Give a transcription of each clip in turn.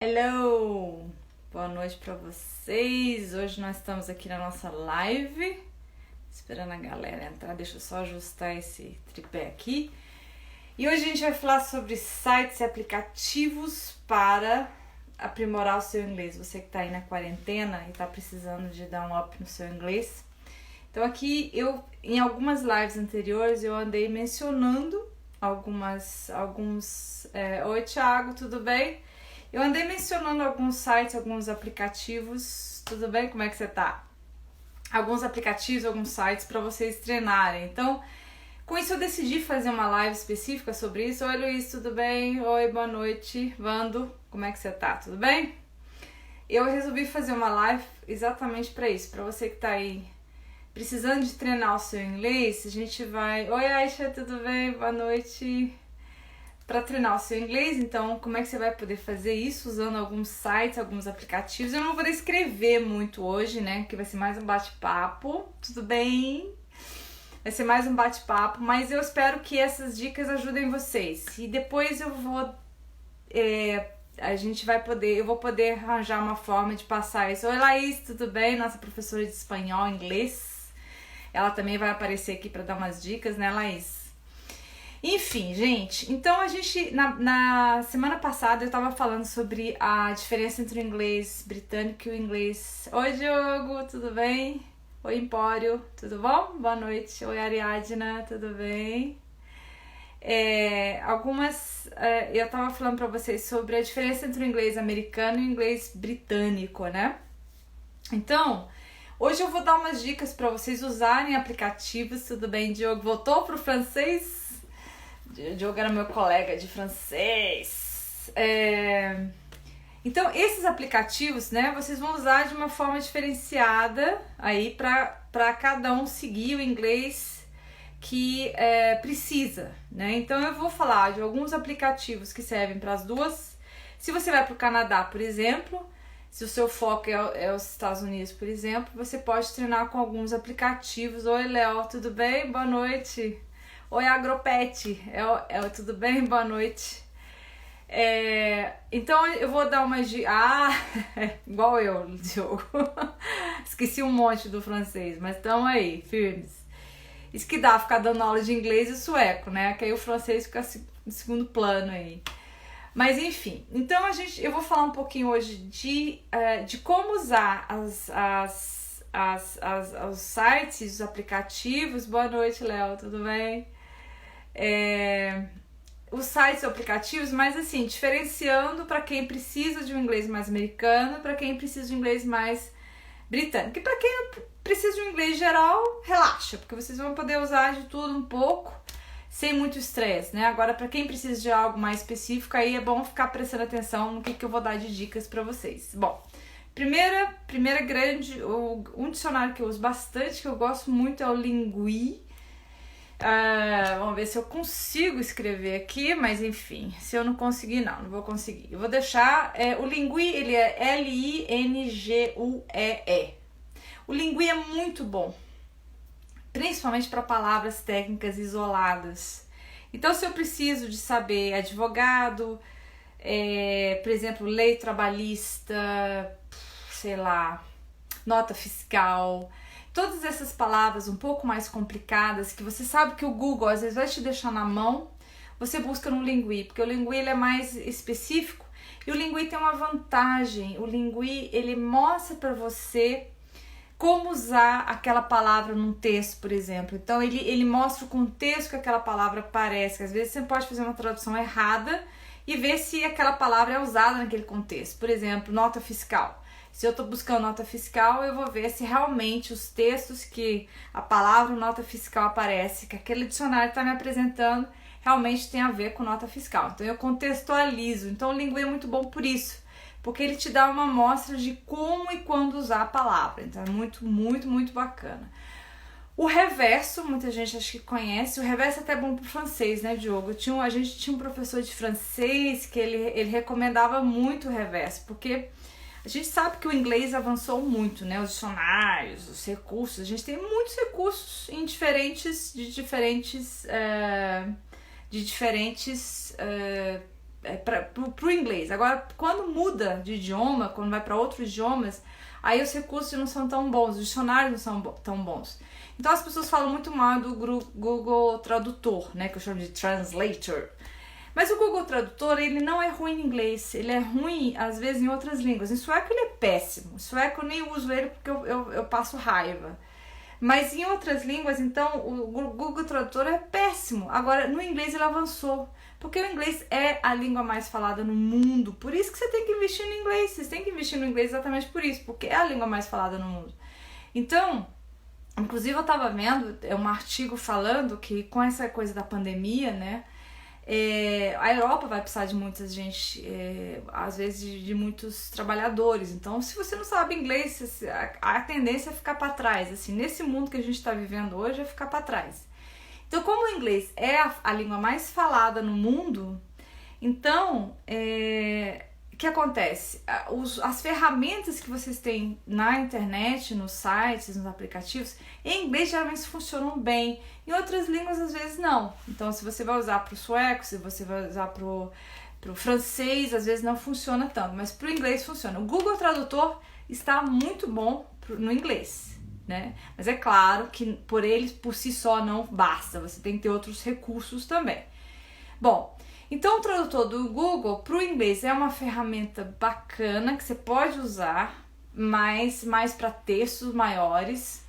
Hello! Boa noite para vocês. Hoje nós estamos aqui na nossa live, esperando a galera entrar. Deixa eu só ajustar esse tripé aqui. E hoje a gente vai falar sobre sites e aplicativos para aprimorar o seu inglês. Você que está aí na quarentena e está precisando de dar um up no seu inglês. Então aqui em algumas lives anteriores eu andei mencionando Oi, Thiago, tudo bem? Eu andei mencionando alguns sites, alguns aplicativos. Tudo bem? Como é que você tá? Alguns aplicativos, alguns sites para vocês treinarem. Então, com isso eu decidi fazer uma live específica sobre isso. Oi, Luiz, tudo bem? Oi, boa noite. Vando, como é que você tá? Tudo bem? Eu resolvi fazer uma live exatamente para isso, para você que tá aí precisando de treinar o seu inglês. A gente vai... Oi, Aisha, tudo bem? Boa noite. Para treinar o seu inglês, então, como é que você vai poder fazer isso usando alguns sites, alguns aplicativos? Eu não vou escrever muito hoje, né? Que vai ser mais um bate-papo, tudo bem? Vai ser mais um bate-papo, mas eu espero que essas dicas ajudem vocês. E depois eu vou... eu vou poder arranjar uma forma de passar isso. Oi, Laís, tudo bem? Nossa professora de espanhol, inglês. Ela também vai aparecer aqui para dar umas dicas, né, Laís? Enfim, gente, então a gente, na semana passada eu tava falando sobre a diferença entre o inglês britânico e o inglês... Oi, Diogo, tudo bem? Oi, Empório, tudo bom? Boa noite. Oi, Ariadna, tudo bem? Eu tava falando pra vocês sobre a diferença entre o inglês americano e o inglês britânico, né? Então, hoje eu vou dar umas dicas pra vocês usarem aplicativos. Tudo bem, Diogo? Voltou pro francês? O Diogo era meu colega de francês. Então, esses aplicativos, né, vocês vão usar de uma forma diferenciada aí para cada um seguir o inglês que precisa, né? Então, eu vou falar de alguns aplicativos que servem para as duas. Se você vai para o Canadá, por exemplo, se o seu foco é os Estados Unidos, por exemplo, você pode treinar com alguns aplicativos. Oi, Léo, tudo bem? Boa noite. Oi, Agropet, tudo bem? Boa noite. Então eu vou dar uma dica. Igual eu, Diogo. Esqueci um monte do francês, mas estamos aí, firmes. Isso que dá ficar dando aula de inglês e sueco, né? Que aí o francês fica em segundo plano aí. Mas enfim, então eu vou falar um pouquinho hoje de como usar os sites, os aplicativos. Boa noite, Léo, tudo bem? Os sites e aplicativos, mas assim, diferenciando para quem precisa de um inglês mais americano, para quem precisa de um inglês mais britânico. E para quem precisa de um inglês geral, relaxa, porque vocês vão poder usar de tudo um pouco, sem muito estresse, né? Agora, para quem precisa de algo mais específico, aí é bom ficar prestando atenção no que eu vou dar de dicas para vocês. Bom, primeira grande, um dicionário que eu uso bastante, que eu gosto muito, é o Lingui. Vamos ver se eu consigo escrever aqui, mas enfim, se eu não conseguir, não vou conseguir. Eu vou deixar, o Lingui, ele é L-I-N-G-U-E-E. O Lingui é muito bom, principalmente para palavras técnicas isoladas. Então, se eu preciso de saber advogado, por exemplo, lei trabalhista, sei lá, nota fiscal... Todas essas palavras um pouco mais complicadas, que você sabe que o Google às vezes vai te deixar na mão, você busca no Lingui, porque o Lingui ele é mais específico e o Lingui tem uma vantagem. O Lingui ele mostra para você como usar aquela palavra num texto, por exemplo. Então ele mostra o contexto que aquela palavra aparece. Às vezes você pode fazer uma tradução errada e ver se aquela palavra é usada naquele contexto. Por exemplo, nota fiscal. Se eu estou buscando nota fiscal, eu vou ver se realmente os textos que a palavra nota fiscal aparece, que aquele dicionário está me apresentando, realmente tem a ver com nota fiscal. Então eu contextualizo. Então o Lingui é muito bom por isso, porque ele te dá uma amostra de como e quando usar a palavra. Então é muito, muito, muito bacana. O reverso, muita gente acho que conhece. O reverso é até bom para o francês, né, Diogo? A gente tinha um professor de francês que ele recomendava muito o reverso, porque... A gente sabe que o inglês avançou muito, né? Os dicionários, os recursos. A gente tem muitos recursos de diferentes pro inglês. Agora, quando muda de idioma, quando vai para outros idiomas, aí os recursos não são tão bons, os dicionários não são tão bons. Então as pessoas falam muito mal do Google Tradutor, né, que eu chamo de Translator. Mas o Google Tradutor, ele não é ruim em inglês, ele é ruim às vezes em outras línguas. Em sueco ele é péssimo, em sueco eu nem uso ele porque eu passo raiva. Mas em outras línguas, então, o Google Tradutor é péssimo. Agora, no inglês ele avançou, porque o inglês é a língua mais falada no mundo. Por isso que você tem que investir no inglês, vocês têm que investir no inglês exatamente por isso, porque é a língua mais falada no mundo. Então, inclusive eu estava vendo um artigo falando que com essa coisa da pandemia, né, a Europa vai precisar de muita gente, às vezes de muitos trabalhadores. Então, se você não sabe inglês, a tendência é ficar para trás. Assim, nesse mundo que a gente está vivendo hoje, é ficar para trás. Então, como o inglês é a língua mais falada no mundo, então, o que acontece? As ferramentas que vocês têm na internet, nos sites, nos aplicativos, em inglês geralmente funcionam bem. Em outras línguas, às vezes, não. Então, se você vai usar para o sueco, se você vai usar para o francês, às vezes não funciona tanto. Mas para o inglês funciona. O Google Tradutor está muito bom no inglês, né? Mas é claro que por ele, por si só, não basta. Você tem que ter outros recursos também. Bom, então o tradutor do Google para o inglês é uma ferramenta bacana que você pode usar, mais para textos maiores.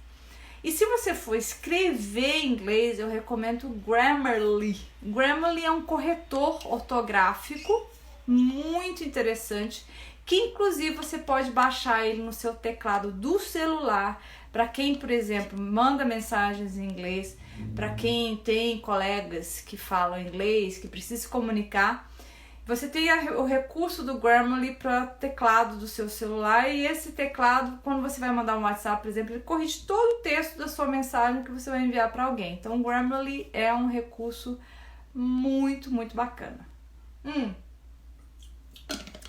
E se você for escrever em inglês, eu recomendo o Grammarly. Grammarly é um corretor ortográfico muito interessante, que inclusive você pode baixar ele no seu teclado do celular, para quem, por exemplo, manda mensagens em inglês, para quem tem colegas que falam inglês, que precisa se comunicar. Você tem o recurso do Grammarly para teclado do seu celular, e esse teclado, quando você vai mandar um WhatsApp, por exemplo, ele corrige todo o texto da sua mensagem que você vai enviar para alguém. Então, o Grammarly é um recurso muito, muito bacana.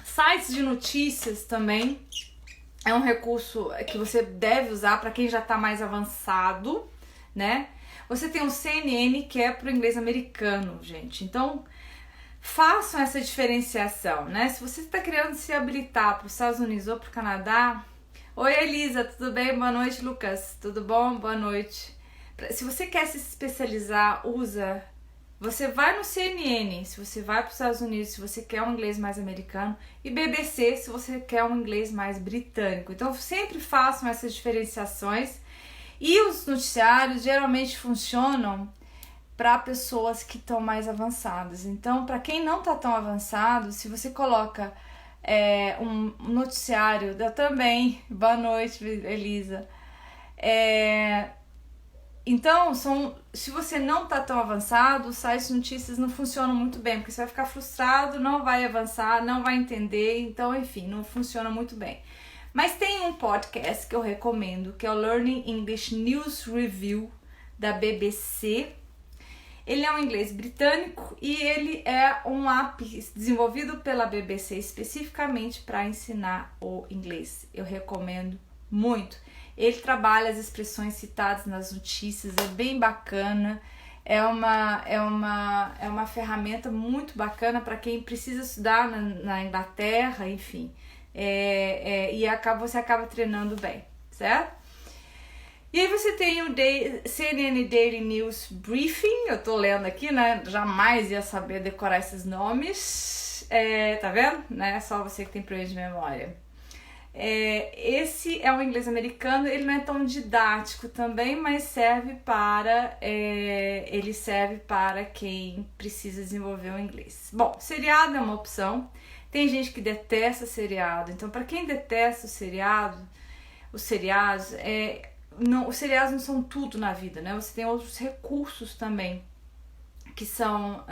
Sites de notícias também é um recurso que você deve usar para quem já está mais avançado, né? Você tem o CNN, que é para o inglês americano, gente. Então, façam essa diferenciação, né? Se você está querendo se habilitar para os Estados Unidos ou para o Canadá... Oi, Elisa, tudo bem? Boa noite, Lucas. Tudo bom? Boa noite. Se você quer se especializar, você vai no CNN, se você vai para os Estados Unidos, se você quer um inglês mais americano, e BBC, se você quer um inglês mais britânico. Então, sempre façam essas diferenciações. E os noticiários geralmente funcionam para pessoas que estão mais avançadas. Então, para quem não está tão avançado, se você coloca um noticiário, eu também, boa noite, Elisa. Então, se você não está tão avançado, os sites de notícias não funcionam muito bem, porque você vai ficar frustrado, não vai avançar, não vai entender, então, enfim, não funciona muito bem. Mas tem um podcast que eu recomendo, que é o Learning English News Review, da BBC. Ele é um inglês britânico e ele é um app desenvolvido pela BBC especificamente para ensinar o inglês. Eu recomendo muito. Ele trabalha as expressões citadas nas notícias, é bem bacana. É uma ferramenta muito bacana para quem precisa estudar na Inglaterra, enfim. E você acaba treinando bem, certo? E aí você tem o CNN Daily News Briefing, eu tô lendo aqui, né? Jamais ia saber decorar esses nomes, tá vendo? Né? Só você que tem problema de memória. Esse é um inglês americano, ele não é tão didático também, mas ele serve para quem precisa desenvolver o inglês. Bom, seriado é uma opção. Tem gente que detesta seriado, então para quem detesta os seriados não são tudo na vida, né? Você tem outros recursos também, que são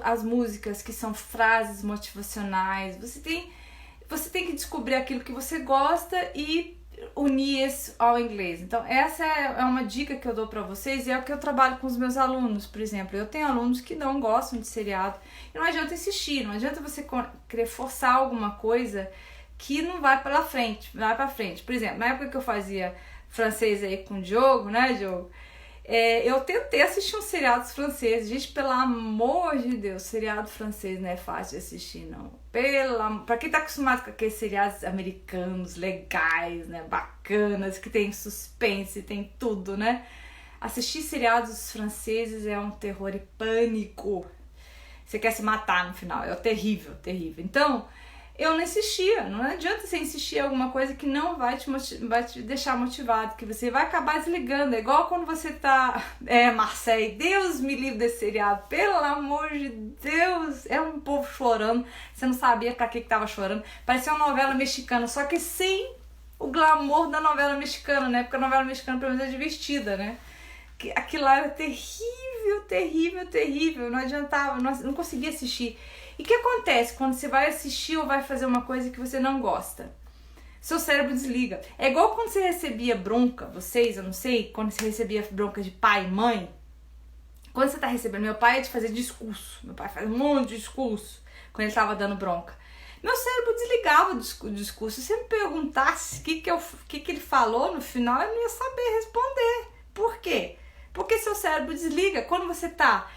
as músicas, que são frases motivacionais. Você tem que descobrir aquilo que você gosta e unir isso ao inglês. Então, essa é uma dica que eu dou para vocês, e é o que eu trabalho com os meus alunos, por exemplo. Eu tenho alunos que não gostam de seriado, e não adianta insistir, não adianta você querer forçar alguma coisa que não vai para frente. Por exemplo, na época que eu fazia francês aí com o Diogo, né, Diogo? eu tentei assistir uns seriados franceses. Gente, pelo amor de Deus, seriado francês não é fácil de assistir, não. Pra quem tá acostumado com aqueles seriados americanos, legais, né, bacanas, que tem suspense, tem tudo, né? Assistir seriados franceses é um terror e pânico. Você quer se matar no final, é terrível, terrível. Então, eu não insistia. Não adianta você insistir em alguma coisa que não vai te deixar motivado, que você vai acabar desligando. É igual quando você tá... Marseille, Deus me livre desse seriado. Pelo amor de Deus. É um povo chorando. Você não sabia pra que tava chorando. Parecia uma novela mexicana, só que sem o glamour da novela mexicana, né? Porque a novela mexicana, pelo menos, é divertida, né? Aquilo lá era terrível, terrível, terrível. Não adiantava, não conseguia assistir. E o que acontece quando você vai assistir ou vai fazer uma coisa que você não gosta? Seu cérebro desliga. É igual quando você recebia bronca, vocês, eu não sei, quando você recebia bronca de pai e mãe. Quando você tá recebendo, meu pai é de fazer discurso. Meu pai faz um monte de discurso quando ele tava dando bronca. Meu cérebro desligava o discurso. Se você me perguntasse o que ele falou no final, eu não ia saber responder. Por quê? Porque seu cérebro desliga quando você tá...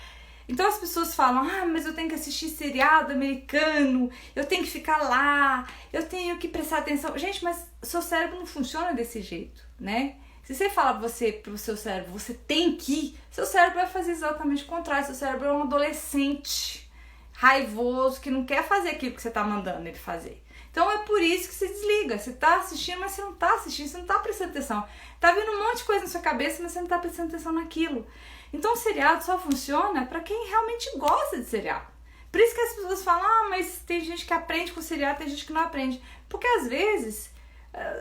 Então as pessoas falam, mas eu tenho que assistir seriado americano, eu tenho que ficar lá, eu tenho que prestar atenção. Gente, mas seu cérebro não funciona desse jeito, né? Se você fala pro seu cérebro, você tem que ir, seu cérebro vai fazer exatamente o contrário. Seu cérebro é um adolescente raivoso que não quer fazer aquilo que você tá mandando ele fazer. Então é por isso que você desliga. Você tá assistindo, mas você não tá assistindo, você não tá prestando atenção. Tá vindo um monte de coisa na sua cabeça, mas você não tá prestando atenção naquilo. Então o seriado só funciona pra quem realmente gosta de seriado. Por isso que as pessoas falam, mas tem gente que aprende com seriado, tem gente que não aprende. Porque às vezes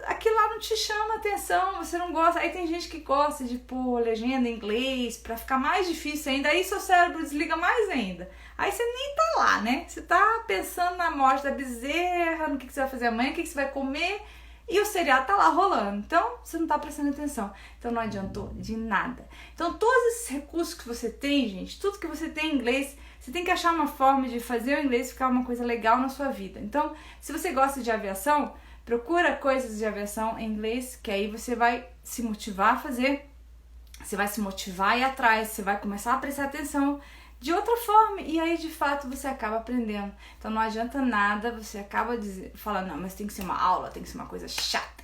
aquilo lá não te chama atenção, você não gosta. Aí tem gente que gosta de pôr legenda em inglês pra ficar mais difícil ainda. Aí seu cérebro desliga mais ainda. Aí você nem tá lá, né? Você tá pensando na morte da bezerra, no que você vai fazer amanhã, o que você vai comer. E o seriado tá lá rolando. Então, você não tá prestando atenção. Então, não adiantou de nada. Então, todos esses recursos que você tem, gente, tudo que você tem em inglês, você tem que achar uma forma de fazer o inglês ficar uma coisa legal na sua vida. Então, se você gosta de aviação, procura coisas de aviação em inglês, que aí você vai se motivar a fazer. Você vai se motivar a ir atrás, você vai começar a prestar atenção de outra forma, e aí de fato você acaba aprendendo. Então não adianta nada, você acaba falando, não, mas tem que ser uma aula, tem que ser uma coisa chata.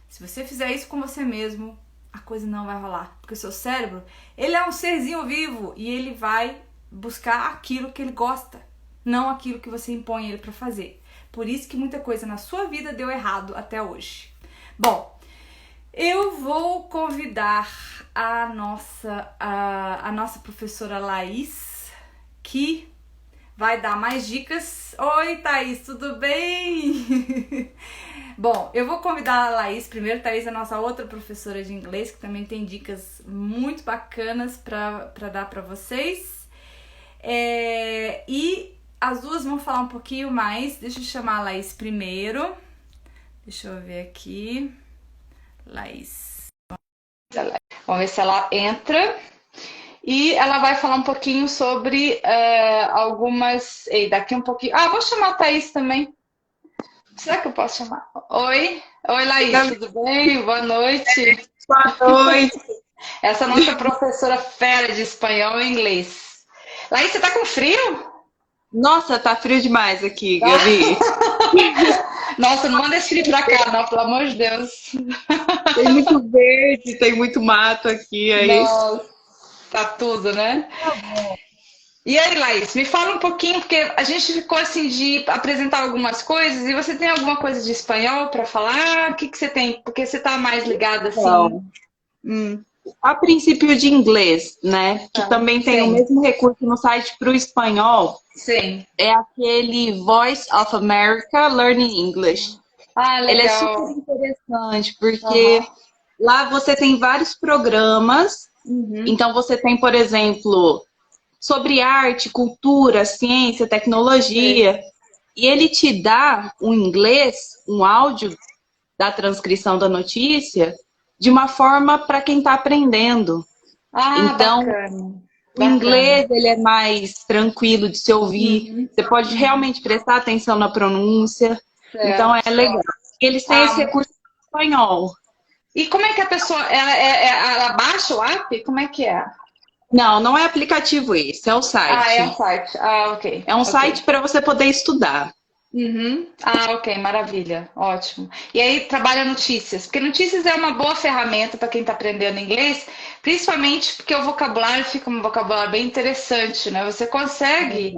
Se você fizer isso com você mesmo, a coisa não vai rolar. Porque o seu cérebro, ele é um serzinho vivo e ele vai buscar aquilo que ele gosta, não aquilo que você impõe ele pra fazer. Por isso que muita coisa na sua vida deu errado até hoje. Bom, eu vou convidar a nossa professora Laís, que vai dar mais dicas. Oi, Thaís, tudo bem? Bom, eu vou convidar a Laís primeiro. Thaís é a nossa outra professora de inglês, que também tem dicas muito bacanas para dar para vocês. E as duas vão falar um pouquinho mais. Deixa eu chamar a Laís primeiro. Deixa eu ver aqui. Laís. Vamos ver se ela entra. E ela vai falar um pouquinho sobre algumas... daqui um pouquinho... vou chamar a Thaís também. Será que eu posso chamar? Oi, Laís, tudo bem? Boa noite. Boa noite. Essa é a nossa professora fera de espanhol e inglês. Laís, você tá com frio? Nossa, tá frio demais aqui, Gabi. Nossa, não manda esse frio pra cá, não, pelo amor de Deus. Tem muito verde, tem muito mato aqui. Aí. Nossa. Tá tudo, né? E aí, Laís, me fala um pouquinho, porque a gente ficou assim de apresentar algumas coisas, e você tem alguma coisa de espanhol para falar? O que você tem? Porque você tá mais ligada assim. A princípio de inglês, né? Que também tem o mesmo recurso no site para o espanhol. Sim. É aquele Voice of America Learning English. Legal. Ele é super interessante, porque lá você tem vários programas. Então você tem, por exemplo, sobre arte, cultura, ciência, tecnologia. E ele te dá um inglês, um áudio da transcrição da notícia, de uma forma para quem está aprendendo. Então, bacana. O inglês ele é mais tranquilo de se ouvir. Você pode realmente prestar atenção na pronúncia. Então é legal. Eles têm esse recurso em espanhol. E como é que a pessoa, ela baixa o app? Como é que é? Não, não é aplicativo esse, é o Ah, é o site. site. Ah, ok, É um site ok. para você poder estudar. Uhum. Ah, ok, maravilha, ótimo. E aí trabalha notícias, porque notícias é uma boa ferramenta para quem está aprendendo inglês, principalmente porque o vocabulário fica um vocabulário bem interessante, né? Você consegue,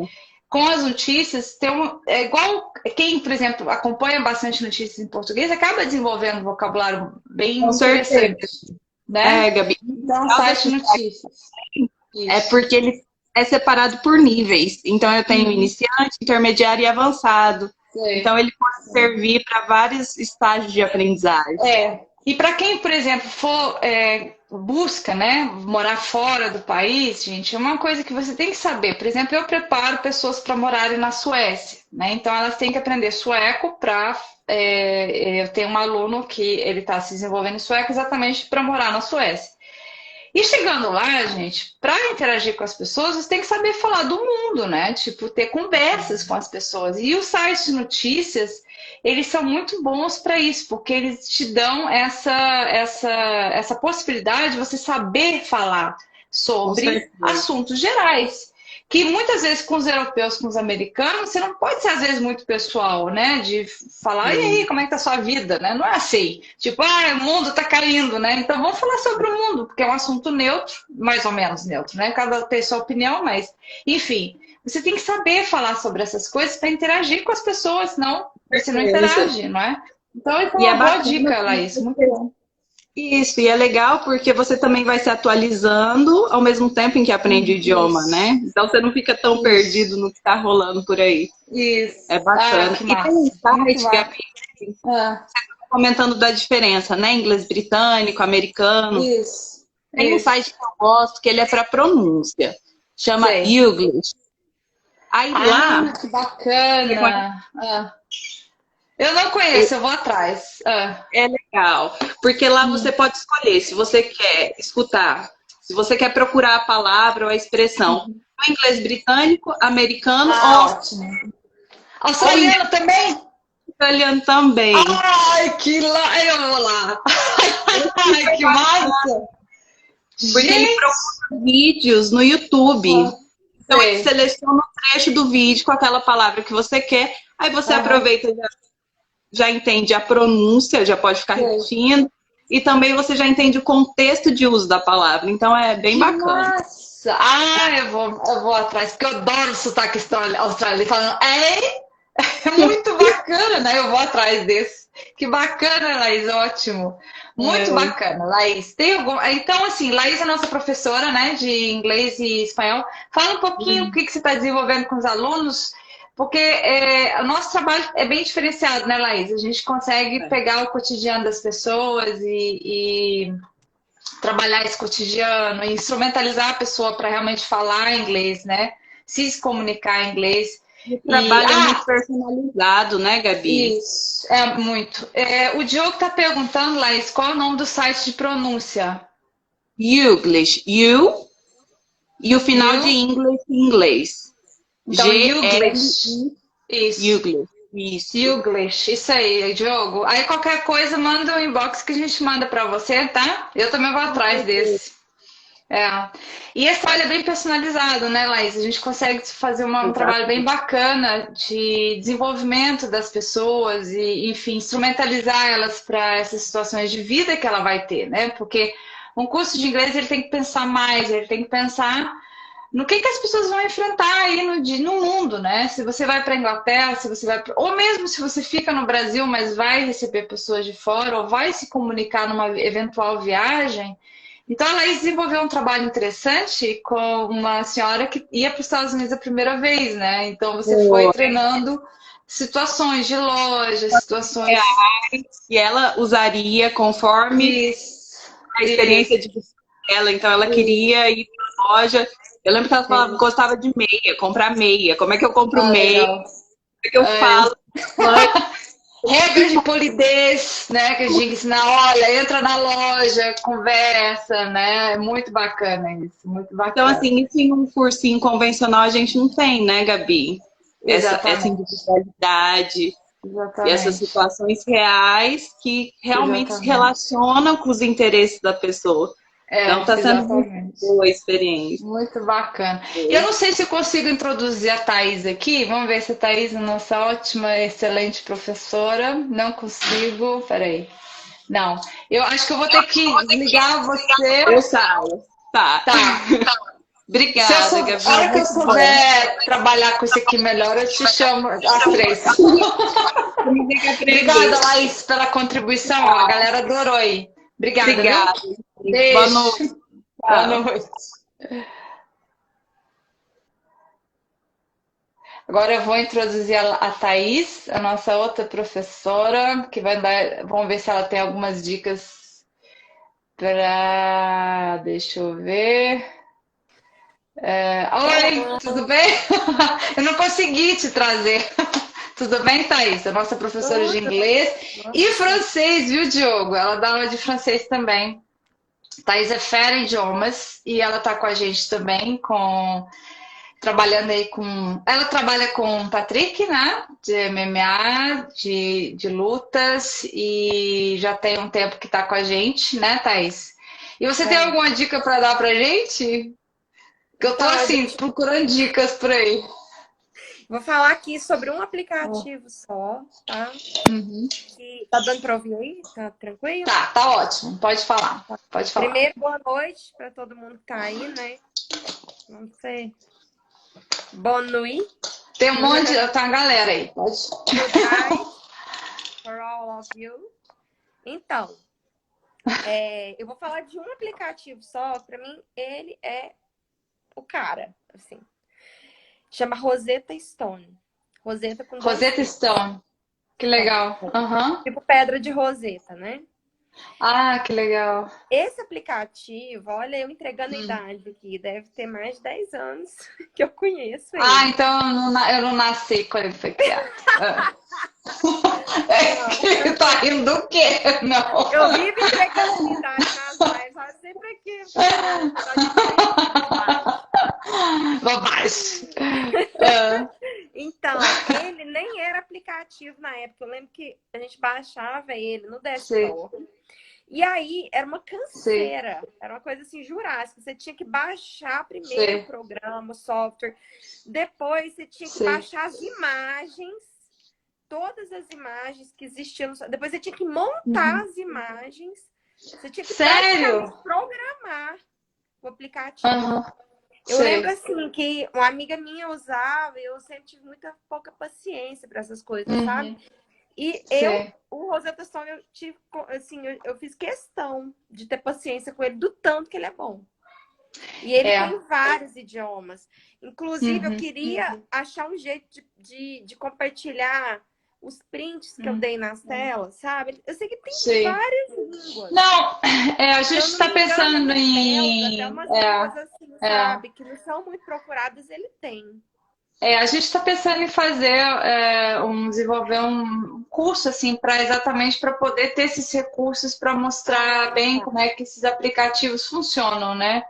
com as notícias, ter um. É igual quem, por exemplo, acompanha bastante notícias em português, acaba desenvolvendo um vocabulário bem Com certeza. interessante, né? É, Gabi. O Então, legal site desse de notícias. é Isso. porque ele é separado por níveis. Então, eu tenho Uhum. iniciante, intermediário e avançado. Então, Sei. ele pode servir para vários estágios de aprendizagem. É, e para quem, por exemplo, for busca, né, morar fora do país, gente, é uma coisa que você tem que saber. Por exemplo, eu preparo pessoas para morarem na Suécia, né? Então elas têm que aprender sueco para. Eu tenho um aluno que ele está se desenvolvendo em sueco exatamente para morar na Suécia. E chegando lá, gente, para interagir com as pessoas, você tem que saber falar do mundo, né? Tipo, ter conversas com as pessoas. E os sites de notícias, eles são muito bons para isso, porque eles te dão essa possibilidade de você saber falar Com sobre certeza. assuntos gerais. Que muitas vezes com os europeus, com os americanos, você não pode ser às vezes muito pessoal, né? De falar, e aí, como é que tá a sua vida, né? Não é assim. Tipo, o mundo tá caindo, né? Então vamos falar sobre o mundo, porque é um assunto neutro, mais ou menos neutro, né? Cada um tem sua opinião, mas, enfim, você tem que saber falar sobre essas coisas para interagir com as pessoas, senão você não Isso. interage, não é? Então, isso é E é uma boa bacana dica, que Laís. Muito bom. isso, e é legal porque você também vai se atualizando ao mesmo tempo em que aprende o idioma, né? Isso, Então você não fica tão isso, perdido no que está rolando por aí. isso. É Ah, bacana. que E tem um massa. Muito site, massa. Gabi, Ah, comentando da diferença, né? Inglês britânico, americano. isso, Tem um site isso. que eu gosto que ele é para pronúncia. Chama Sei. Youglish. Aí lá, Ah, que você conhece- bacana. Ah, eu não conheço, eu vou atrás. Ah, é legal, porque lá você pode escolher se você quer escutar, se você quer procurar a palavra ou a expressão no inglês britânico, americano ótimo. ou em Australiano também? italiano também. Ai, que lá, eu vou lá. Ai, que massa. Porque ele Gente. procura vídeos no YouTube. Ah, Então ele sei. seleciona um trecho do vídeo com aquela palavra que você quer, aí você Aham, aproveita, já entende a pronúncia, já pode ficar sei. repetindo, e também você já entende o contexto de uso da palavra. Então é bem Que bacana. massa. Ah, eu vou atrás, porque eu adoro o sotaque australiano falando, ei, é muito bacana, né? Eu vou atrás desse. Que bacana, Laís, ótimo. Muito É. bacana, Laís. Tem algum. Então, assim, Laís é nossa professora, né, de inglês e espanhol. Fala um pouquinho o que que você está desenvolvendo com os alunos, porque o nosso trabalho é bem diferenciado, né, Laís? A gente consegue pegar o cotidiano das pessoas e trabalhar esse cotidiano, e instrumentalizar a pessoa para realmente falar inglês, né? Se comunicar em inglês. O E, trabalho é muito personalizado, né, Gabi? isso, é muito. O Diogo está perguntando, Laís, qual é o nome do site de pronúncia? Youglish, you e o final de You? English em inglês. Então, G-L, Youglish. Isso. Youglish. Isso. Youglish, isso aí, Diogo. Aí qualquer coisa, manda um inbox que a gente manda para você, tá? Eu também vou atrás desse. É. E esse trabalho é bem personalizado, né, Laís? A gente consegue fazer um trabalho bem Exatamente. bacana de desenvolvimento das pessoas e, enfim, instrumentalizar elas para essas situações de vida que ela vai ter, né? Porque um curso de inglês ele tem que pensar mais, ele tem que pensar no que as pessoas vão enfrentar aí no mundo, né? Se você vai para a Inglaterra, se você vai ou mesmo se você fica no Brasil, mas vai receber pessoas de fora ou vai se comunicar numa eventual viagem. Então, a Laís desenvolveu um trabalho interessante com uma senhora que ia para os Estados Unidos a primeira vez, né? Então, você foi Pô, treinando situações de loja, situações. e ela usaria conforme Isso, a experiência isso, de vida dela. Então, ela queria ir para a loja. Eu lembro que ela falava que isso. gostava de meia, comprar meia. Como é que eu compro Ah, meia? legal. Como é que eu É. falo? Mãe, Regras de polidez, né? Que a gente ensina, olha, entra na loja, conversa, né? É muito bacana isso, muito então, bacana. assim, isso em um cursinho convencional a gente não tem, né, Gabi? Essa Exatamente. individualidade. E essas Exatamente. situações reais que realmente se Exatamente. relacionam com os interesses da pessoa. Então, está sendo muito Exatamente. boa a experiência. Muito bacana. E eu não sei se eu consigo introduzir a Thaís aqui. Vamos ver se a Thaís, nossa ótima, excelente professora. Não consigo. Peraí. Não. Eu acho que eu vou ter que desligar você. Eu saio. Tá. Tá. Se eu Obrigada, sou, a Gabi. hora que eu Muito bom. souber trabalhar com isso aqui melhor, eu te chamo às 3. Vamos ter que aprender. Obrigada, Laís, pela contribuição. A galera adorou aí. Obrigada, viu? Obrigada. Boa noite. Beijo. Boa Tchau. noite. Agora eu vou introduzir a Thaís, a nossa outra professora, que vai dar. Vamos ver se ela tem algumas dicas para. Deixa eu ver. Oi, tudo bem? Eu não consegui te trazer. Tudo bem, Thaís? A nossa professora de Tudo. inglês e Nossa, francês, viu, Diogo? Ela dá aula de francês também. Thaís é fera em idiomas e ela tá com a gente também, trabalhando aí com. Ela trabalha com o Patrick, né? De MMA, de lutas, e já tem um tempo que tá com a gente, né, Thaís? E você tem é. alguma dica para dar pra gente? Que eu tô Então, assim, procurando dicas por aí. vou falar aqui sobre um aplicativo só, tá? Uhum. Que tá dando para ouvir aí? Tá tranquilo? Tá ótimo. Pode falar. Pode falar. Primeiro, boa noite para todo mundo que tá aí, né? Não sei. Bonne nuit. Tem um monte, tá uma galera aí. Pode. Good night for all of you. Então, eu vou falar de um aplicativo só. Para mim, ele é o cara, assim. Chama Rosetta Stone. Rosetta com dois Rosetta T's. Stone. Que legal. Aham. Tipo pedra de Rosetta, né? Ah, que legal. Esse aplicativo, olha, eu entregando a idade aqui, deve ter mais de 10 anos que eu conheço ele. Ah, então eu não nasci quando ele foi criado. Tá rindo do quê? Não. Eu vivo entregando a minha idade nas lives, mas sempre aqui. Bobagem. Então, ele nem era aplicativo na época. Eu lembro que a gente baixava ele no desktop. E aí, era uma canseira. Era uma coisa assim, jurássica. Você tinha que baixar primeiro o programa, o software. Depois, você tinha que baixar as imagens. Todas as imagens que existiam. Depois, você tinha que montar as imagens. Você tinha que programar o aplicativo. Eu lembro assim que uma amiga minha usava e eu sempre tive muita pouca paciência para essas coisas, sabe? E o Rosetta Stone, eu tive, assim, eu fiz questão de ter paciência com ele, do tanto que ele é bom. E ele tem vários idiomas. Inclusive, eu queria achar um jeito de compartilhar os prints que eu dei nas telas, sabe? Eu sei que tem várias línguas. Não, a gente está pensando em... Até umas línguas assim, sabe? Que não são muito procuradas, ele tem. A gente está pensando em fazer, desenvolver um curso assim exatamente para poder ter esses recursos para mostrar bem como é que esses aplicativos funcionam, né?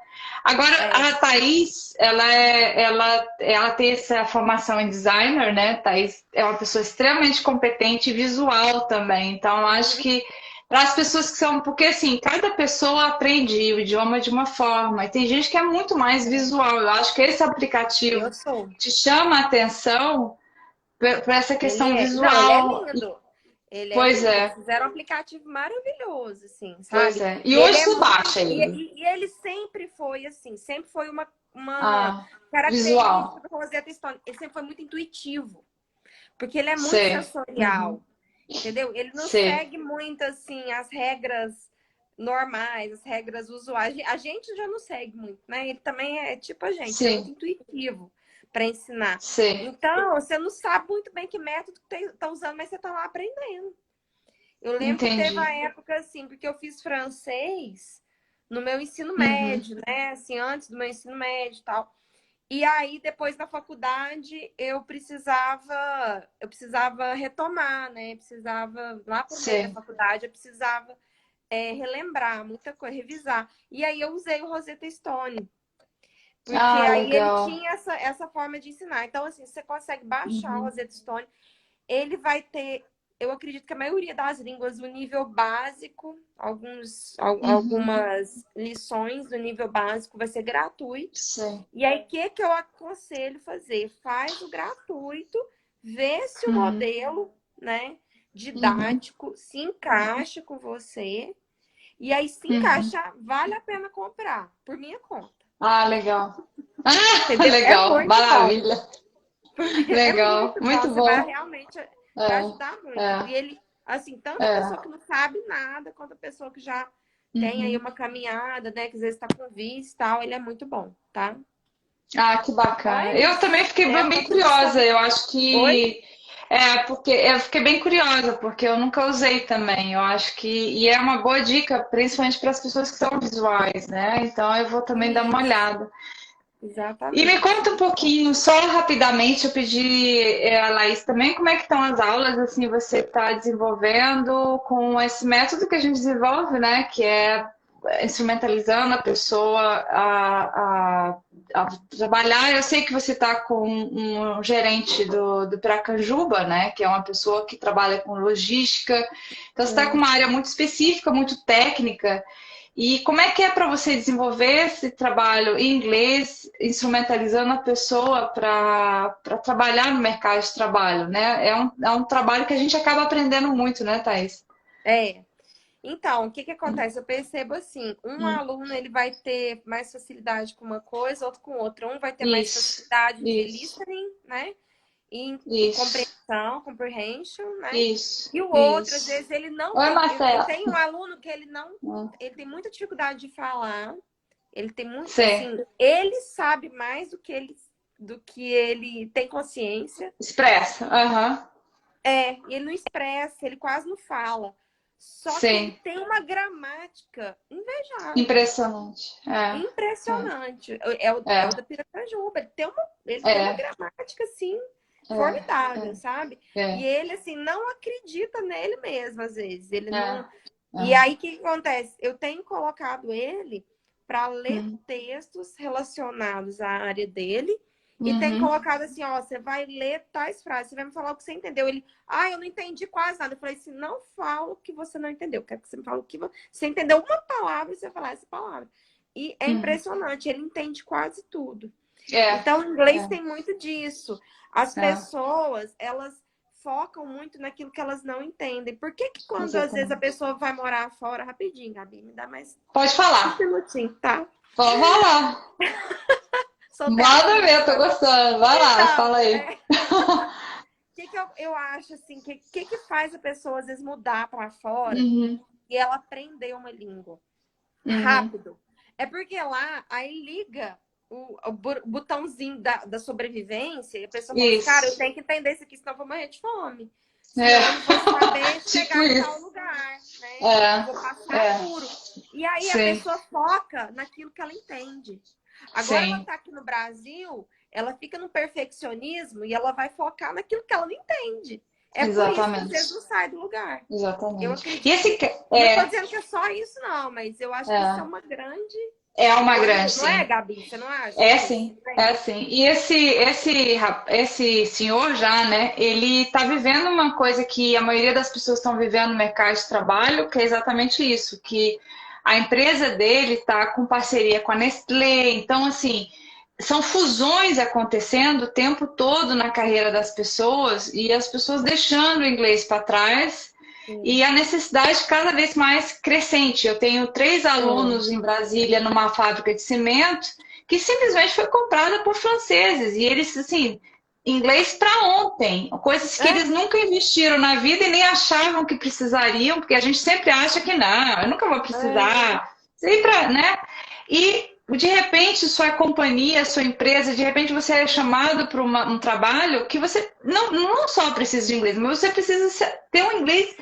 Agora, a Thaís, ela tem essa formação em designer, né? Thaís é uma pessoa extremamente competente e visual também, então acho que para as pessoas que são... Porque, assim, cada pessoa aprende o idioma de uma forma. E tem gente que é muito mais visual. Eu acho que esse aplicativo te chama a atenção para essa questão visual. Não, ele é lindo. Pois é. Eles fizeram um aplicativo maravilhoso, assim, sabe? Pois é. E hoje você baixa ele. E ele sempre foi, assim, sempre foi uma característica do Rosetta Stone. Ele sempre foi muito intuitivo. Porque ele é muito sensorial. Entendeu? Ele não segue muito, assim, as regras normais, as regras usuais. A gente já não segue muito, né? Ele também é tipo a gente, é muito intuitivo para ensinar. Então, você não sabe muito bem que método que tá usando, mas você tá lá aprendendo. Eu lembro que teve uma época, assim, porque eu fiz francês no meu ensino médio, né? Assim, antes do meu ensino médio e tal. E aí, depois da faculdade, eu precisava retomar, né? Precisava, lá por meio da faculdade, eu precisava relembrar muita coisa, revisar. E aí, eu usei o Rosetta Stone. Porque aí legal. ele tinha essa forma de ensinar. Então, assim, você consegue baixar o Rosetta Stone. ele vai ter, eu acredito que a maioria das línguas, o nível básico, algumas lições do nível básico vai ser gratuito. Sim. E aí, o que eu aconselho fazer? Faz o gratuito, vê se o modelo, né, didático se encaixa com você. E aí, se encaixar, vale a pena comprar, por minha conta. Ah, legal. Entendeu? Legal, maravilha. Legal, muito Você bom. vai realmente ajudar muito. E ele, assim, tanto a pessoa que não sabe nada, quanto a pessoa que já tem aí uma caminhada, né? Que às vezes tá com vício e tal, ele é muito bom, tá? Ah, que bacana. Mas, Eu também fiquei bem curiosa. Eu acho que... Oi? porque eu fiquei bem curiosa, porque eu nunca usei também. Eu acho que... E é uma boa dica, principalmente para as pessoas que são visuais, né? Então eu vou também dar uma olhada. E me Exatamente. conta um pouquinho, só rapidamente, eu pedi a Laís também, como é que estão as aulas, assim, você está desenvolvendo com esse método que a gente desenvolve, né, que é instrumentalizando a pessoa a trabalhar. Eu sei que você está com um gerente do Piracanjuba, né, que é uma pessoa que trabalha com logística, então você está com uma área muito específica, muito técnica. E como é que é para você desenvolver esse trabalho em inglês, instrumentalizando a pessoa para trabalhar no mercado de trabalho, né? É um trabalho que a gente acaba aprendendo muito, né, Thaís? Então, o que acontece? Eu percebo assim, um aluno ele vai ter mais facilidade com uma coisa, outro com outra. Um vai ter mais facilidade de listening, né? E compreensão, comprehension, né? E o outro, às vezes, ele não Oi, tem. Marcela. Eu tenho um aluno que ele não. Ele tem muita dificuldade de falar. Ele tem muito. Sim. Assim, ele sabe mais do que ele tem consciência. Expressa. E ele não expressa, ele quase não fala. Só que ele tem uma gramática invejável. Impressionante. Impressionante. É o da Piracanjuba. Ele tem uma gramática, assim, formidável, sabe? E ele, assim, não acredita nele mesmo, às vezes. Ele não... E aí, o que acontece? Eu tenho colocado ele para ler textos relacionados à área dele. E tem colocado assim, ó, você vai ler tais frases, você vai me falar o que você entendeu. Ele, eu não entendi quase nada. Eu falei assim, não fala o que você não entendeu. Quero que você me fale o que você entendeu uma palavra e você falar essa palavra. E é impressionante, ele entende quase tudo. Então, o inglês tem muito disso. As pessoas, elas focam muito naquilo que elas não entendem. Por que quando às vezes a pessoa vai morar fora, rapidinho, Gabi, me dá mais... Pode falar. 5 minutinhos, tá? Pode falar. Manda ver, tô gostando. Vai lá, então, fala aí. O que eu acho, assim, que faz a pessoa, às vezes, mudar para fora e ela aprender uma língua rápido? É porque lá, aí liga o botãozinho da sobrevivência e a pessoa fala, cara, eu tenho que entender isso aqui, senão eu vou morrer de fome. Senão eu não vou saber chegar em tal lugar, né? Eu vou passar duro. E aí a pessoa foca naquilo que ela entende. Agora ela tá aqui no Brasil, ela fica no perfeccionismo e ela vai focar naquilo que ela não entende. Por isso que às vezes não sai do lugar. Exatamente. Eu acredito. Não tô dizendo que é só isso, não, mas eu acho que isso é uma grande... É uma grande, não é, Gabi? Você não acha? Sim. E esse senhor já, né, ele tá vivendo uma coisa que a maioria das pessoas estão vivendo no mercado de trabalho, que é exatamente isso, que a empresa dele está com parceria com a Nestlé. Então, assim, são fusões acontecendo o tempo todo na carreira das pessoas e as pessoas deixando o inglês para trás e a necessidade cada vez mais crescente. Eu tenho 3 alunos em Brasília numa fábrica de cimento que simplesmente foi comprada por franceses e eles, assim... Inglês para ontem, coisas que eles nunca investiram na vida e nem achavam que precisariam, porque a gente sempre acha que não, eu nunca vou precisar, sempre, né? E de repente sua companhia, sua empresa, de repente você é chamado para um trabalho que você não só precisa de inglês, mas você precisa ter um inglês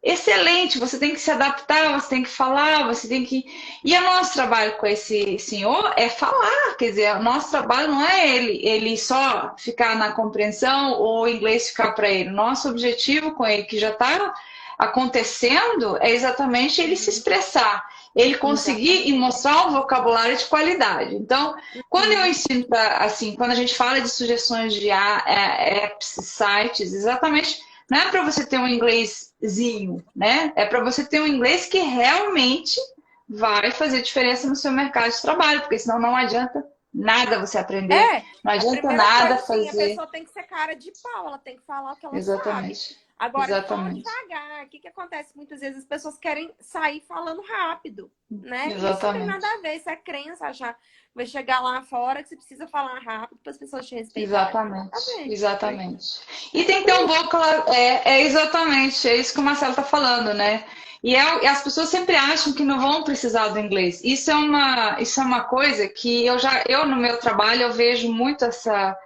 excelente, você tem que se adaptar, você tem que falar, você tem que... E o nosso trabalho com esse senhor é falar, quer dizer, o nosso trabalho não é ele só ficar na compreensão ou o inglês ficar para ele. Nosso objetivo com ele, que já está acontecendo, é exatamente ele se expressar, ele conseguir e mostrar um vocabulário de qualidade. Então, quando eu ensino, assim, quando a gente fala de sugestões de apps, sites, exatamente... não é para você ter um inglesinho, né? É para você ter um inglês que realmente vai fazer diferença no seu mercado de trabalho, porque senão não adianta nada você aprender, não A adianta primeira nada coisa, assim, a fazer. pessoa tem que ser cara de pau, ela tem que falar o que ela sabe. Exatamente. Agora, só Exatamente. devagar. O que acontece? Muitas vezes as pessoas querem sair falando rápido, né? Exatamente. Isso não tem nada a ver, isso é crença, achar vai chegar lá fora que você precisa falar rápido para as pessoas te respeitarem. Exatamente. E tem que ter um vocabulário. Exatamente, é isso que o Marcelo está falando, né? E as pessoas sempre acham que não vão precisar do inglês. Isso é uma coisa que eu no meu trabalho eu vejo muito essa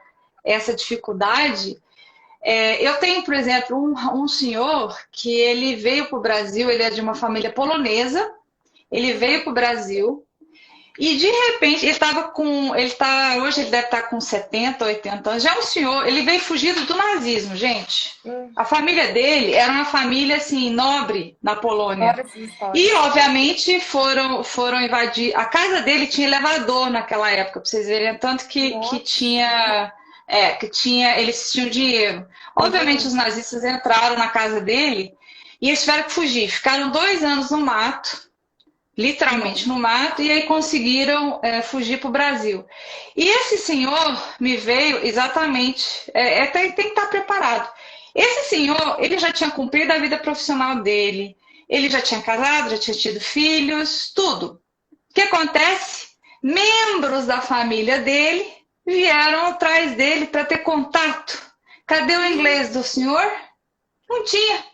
dificuldade. Eu tenho, por exemplo, um senhor que ele veio para o Brasil, ele é de uma família polonesa, ele veio para o Brasil. E de repente, hoje ele deve estar com 70, 80 anos, já é um senhor, ele veio fugido do nazismo, gente. A família dele era uma família, assim, nobre na Polônia. E, obviamente, foram invadir. A casa dele tinha elevador naquela época, para vocês verem, tanto que tinha... eles tinham dinheiro. Obviamente, os nazistas entraram na casa dele e eles tiveram que fugir. Ficaram 2 anos no mato, literalmente no mato, e aí conseguiram fugir para o Brasil. E esse senhor me veio exatamente, tem que estar preparado. Esse senhor, ele já tinha cumprido a vida profissional dele, ele já tinha casado, já tinha tido filhos, tudo. O que acontece? Membros da família dele vieram atrás dele para ter contato. Cadê o inglês do senhor? Não tinha.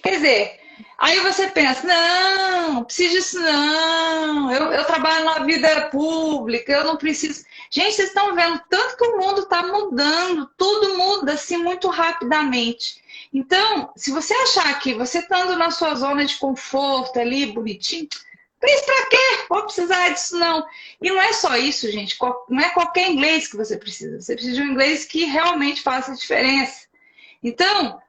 Quer dizer, aí você pensa, não preciso disso não, eu trabalho na vida pública, eu não preciso. Gente, vocês estão vendo tanto que o mundo está mudando, tudo muda assim muito rapidamente. Então, se você achar que você estando na sua zona de conforto ali, bonitinho, isso pra quê? Vou precisar disso não. E não é só isso, gente, não é qualquer inglês que você precisa de um inglês que realmente faça diferença. Então,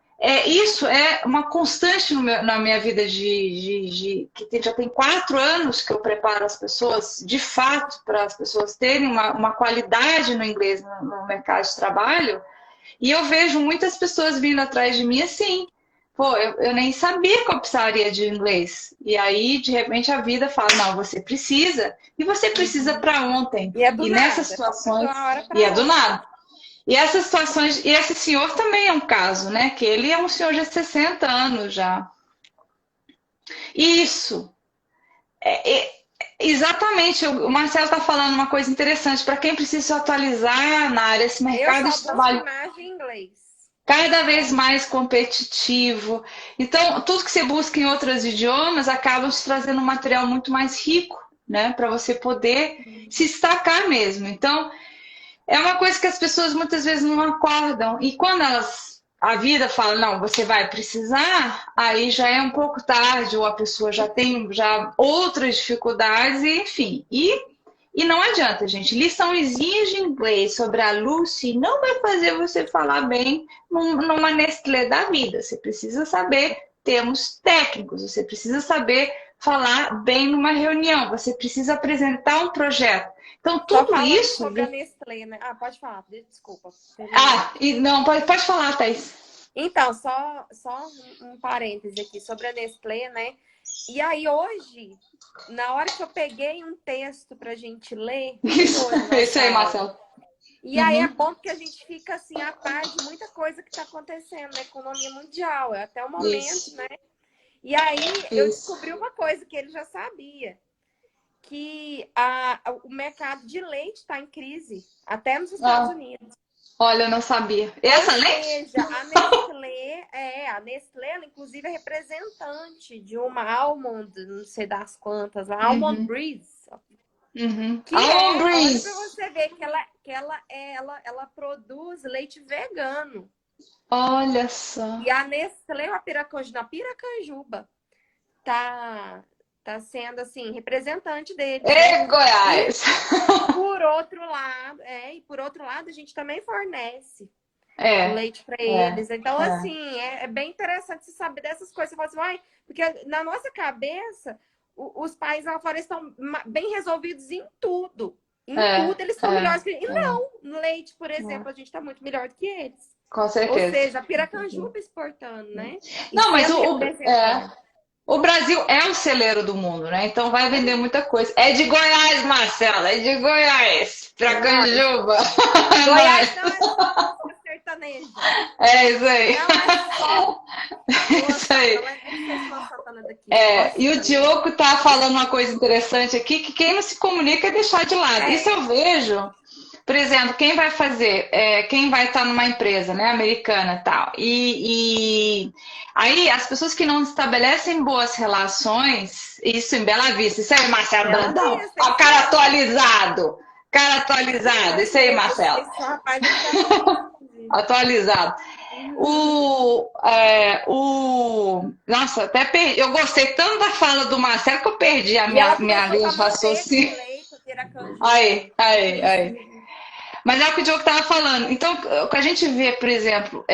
isso é uma constante na minha vida que já tem 4 anos que eu preparo as pessoas, de fato, para as pessoas terem uma qualidade no inglês no mercado de trabalho. E eu vejo muitas pessoas vindo atrás de mim assim, pô, eu nem sabia que eu precisaria de inglês. E aí, de repente, a vida fala, não, você precisa. E você precisa para ontem. E nessas situações... E é do nada. E essas situações, e esse senhor também é um caso, né? Que ele é um senhor de 60 anos já. Isso. Exatamente. O Marcelo está falando uma coisa interessante. Para quem precisa se atualizar na área, esse mercado de trabalho cada vez mais competitivo. Então, tudo que você busca em outros idiomas acaba te trazendo um material muito mais rico, né? Para você poder se destacar mesmo. Então, é uma coisa que as pessoas muitas vezes não acordam. E quando a vida fala, não, você vai precisar, aí já é um pouco tarde, ou a pessoa já tem outras dificuldades, enfim. E não adianta, gente. Liçãozinhas de inglês sobre a Lucy não vai fazer você falar bem numa Nestlé da vida. Você precisa saber termos técnicos, você precisa saber falar bem numa reunião, você precisa apresentar um projeto. Então, tudo isso... sobre a Nestlé, né? Pode falar, desculpa. Não, pode falar, Thaís. Então, só um parêntese aqui sobre a Nestlé, né? E aí, hoje, na hora que eu peguei um texto pra gente ler... Isso aí, Marcelo. E aí é bom porque a gente fica, assim, a par de muita coisa que tá acontecendo na economia mundial, até o momento, né? E aí, eu descobri uma coisa que ele já sabia. Que o mercado de leite está em crise, até nos Estados Unidos. Olha, eu não sabia. Essa leite? A Nestlé, ela, inclusive, é representante de uma Almond, não sei das quantas, a Almond Breeze. Almond Breeze. Para você ver que ela produz leite vegano. Olha só. E a Nestlé, na Piracanjuba, tá sendo, assim, representante dele. Goiás! Por outro lado, a gente também fornece leite para eles. Então, assim, é bem interessante você saber dessas coisas. Você fala assim, porque na nossa cabeça, os países lá fora estão bem resolvidos em tudo. Em tudo eles são melhores que eles. E não, no leite, por exemplo, a gente está muito melhor do que eles. Com Ou certeza. seja, a Piracanjuba exportando, né? E Não, mas sendo representante. o Brasil é o celeiro do mundo, né? Então vai vender muita coisa. É de Goiás, Marcela, é de Goiás. É nóis. Piracanjuba. É Goiás nóis. não é só música sertaneja. É isso aí. Não é só É Luan isso aí. Santana. Eu não sei se Luan Santana é daqui. Gosto E o também. Diogo tá falando uma coisa interessante aqui, que quem não se comunica é deixar de lado. Isso eu vejo, por exemplo, quem vai fazer, quem vai estar numa empresa, né, americana e tal. E aí as pessoas que não estabelecem boas relações, isso em Bela Vista, isso aí, Marcelo Bela Brandão. Vista, Ó, o isso cara aí. atualizado. Cara atualizado. Isso aí, Marcelo. Esse rapaz é de Bela Vista, inclusive. Atualizado. Nossa, até perdi. Eu gostei tanto da fala do Marcelo que eu perdi a E ela minha começou com linha a de manteiga de raciocínio. leite, o Piracanjuba, Aí. inclusive. Mas é o que o Diogo estava falando. Então, o que a gente vê, por exemplo,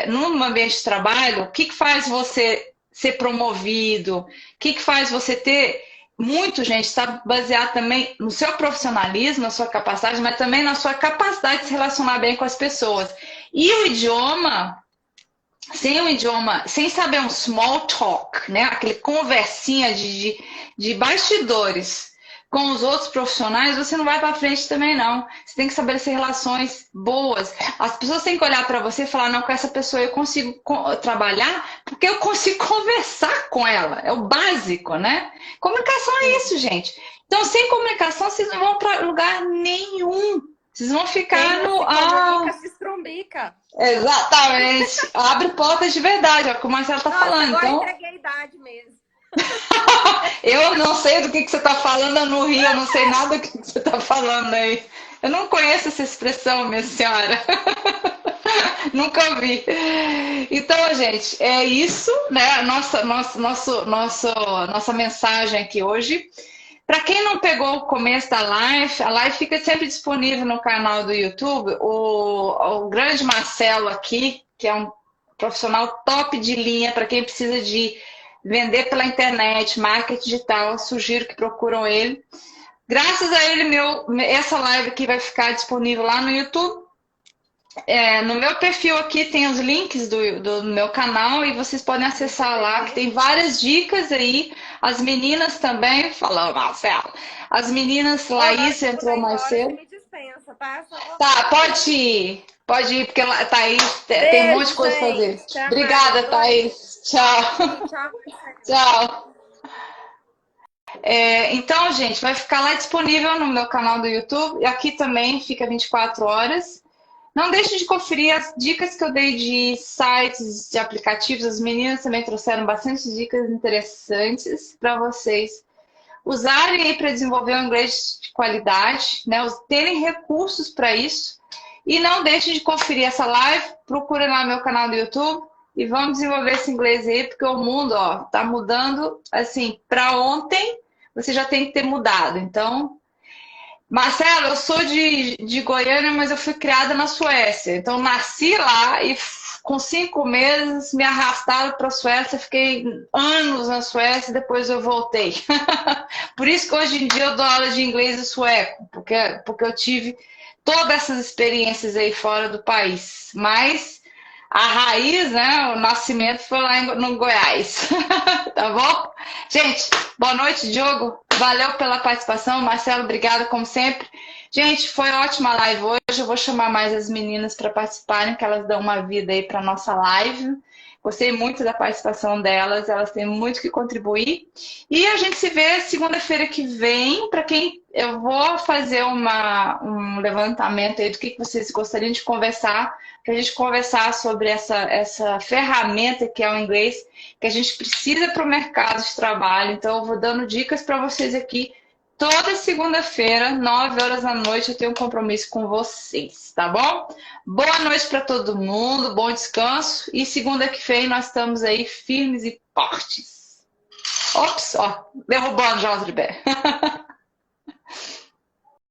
num ambiente de trabalho, o que, que faz você ser promovido? O que, que faz você ter. Muito, gente, está baseado também no seu profissionalismo, na sua capacidade, mas também na sua capacidade de se relacionar bem com as pessoas. E o idioma, sem saber um small talk, né? Aquele conversinha de bastidores com os outros profissionais, você não vai para frente também, não. Você tem que estabelecer relações boas. As pessoas têm que olhar para você e falar, não, com essa pessoa eu consigo trabalhar porque eu consigo conversar com ela. É o básico, né? Comunicação é isso, gente. Então, sem comunicação, vocês não vão para lugar nenhum. Vocês vão ficar Quem não no... se comunica, se estrumbica. Exatamente. Abre portas de verdade, é o que o Marcelo tá Nossa, falando. agora Então, entreguei a idade mesmo. eu não sei do que você tá falando, eu não ri, eu não sei nada do que você tá falando aí. Eu não conheço essa expressão, minha senhora. Nunca ouvi. Então, gente, é isso, né? Nossa mensagem aqui hoje. Para quem não pegou o começo da live, a live fica sempre disponível no canal do YouTube. O grande Marcelo aqui, que é um profissional top de linha para quem precisa de vender pela internet, marketing digital, sugiro que procuram ele. Graças a ele, essa live aqui vai ficar disponível lá no YouTube. No meu perfil aqui tem os links do meu canal e vocês podem acessar lá, que tem várias dicas aí. As meninas também, falou Marcelo. As meninas, Laís entrou mais cedo. Me dispensa, tá? Tá, pode ir, porque Thaís tem um monte de coisa para fazer. Obrigada, Thaís. Tchau. Tchau. Então, gente, vai ficar lá disponível no meu canal do YouTube e aqui também fica 24 horas. Não deixe de conferir as dicas que eu dei de sites, de aplicativos. As meninas também trouxeram bastante dicas interessantes para vocês usarem aí para desenvolver um inglês de qualidade, né? Terem recursos para isso. E não deixe de conferir essa live. Procura lá meu canal do YouTube e vamos desenvolver esse inglês aí, porque o mundo, ó, tá mudando assim. Para ontem, você já tem que ter mudado. Então, Marcelo, eu sou de Goiânia, mas eu fui criada na Suécia. Então, nasci lá e com 5 meses me arrastaram para a Suécia. Fiquei anos na Suécia e depois eu voltei. Por isso que hoje em dia eu dou aula de inglês e sueco, porque eu tive todas essas experiências aí fora do país. Mas a raiz, né, o nascimento foi lá no Goiás. Tá bom? Gente, boa noite, Diogo. Valeu pela participação. Marcelo, obrigada como sempre. Gente, foi ótima a live hoje. Eu vou chamar mais as meninas para participarem, que elas dão uma vida aí para nossa live. Gostei muito da participação delas, elas têm muito que contribuir. E a gente se vê segunda-feira que vem. Para quem eu vou fazer um levantamento aí do que vocês gostariam de conversar, para a gente conversar sobre essa ferramenta que é o inglês, que a gente precisa para o mercado de trabalho. Então, eu vou dando dicas para vocês aqui. Toda segunda-feira, 9 horas da noite, eu tenho um compromisso com vocês, tá bom? Boa noite para todo mundo, bom descanso. E segunda que vem nós estamos aí firmes e fortes. Ops, ó, derrubando já o tripé.